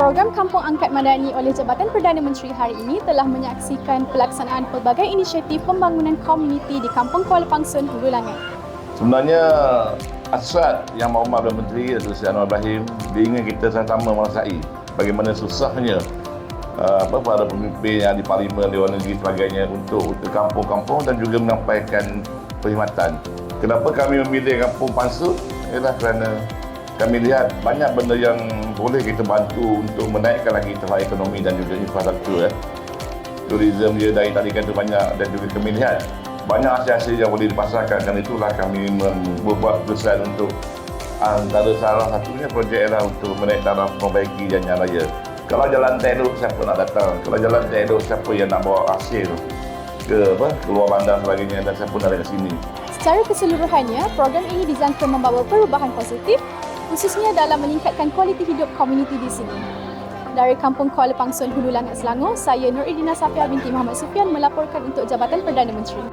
Program Kampung Angkat Madani oleh Jabatan Perdana Menteri hari ini telah menyaksikan pelaksanaan pelbagai inisiatif pembangunan komuniti di Kampung Kuala Pangsun, Hulu Langat. Sebenarnya hasrat yang Mahathir Perdana Menteri Datuk Seri Anwar Ibrahim, dia ingin kita sama-sama merasai bagaimana susahnya para pemimpin yang di Parlimen, Dewan Negeri sebagainya untuk kampung-kampung dan juga menyampaikan perkhidmatan. Kenapa kami memilih Kampung Pangsun? Ialah kerana kami lihat banyak benda yang boleh kita bantu untuk menaikkan lagi taraf ekonomi dan juga infrastruktur. Turisme dia dari tadi kata banyak, dan juga kami lihat banyak hasil-hasil yang boleh dipasarkan, dan itulah kami membuat keputusan untuk antara salah satunya projek ialah untuk menaik taraf memperbaiki jalan raya. Kalau jalan tak elok, siapa nak datang? Kalau jalan tak elok, siapa yang nak bawa hasil keluar bandar sebagainya, dan siapa nak datang ke sini? Secara keseluruhannya, program ini dijangka membawa perubahan positif khususnya dalam meningkatkan kualiti hidup komuniti di sini. Dari Kampung Kuala Pangsun, Hulu Langat, Selangor, saya Nur Idina Safia binti Muhammad Sufian melaporkan untuk Jabatan Perdana Menteri.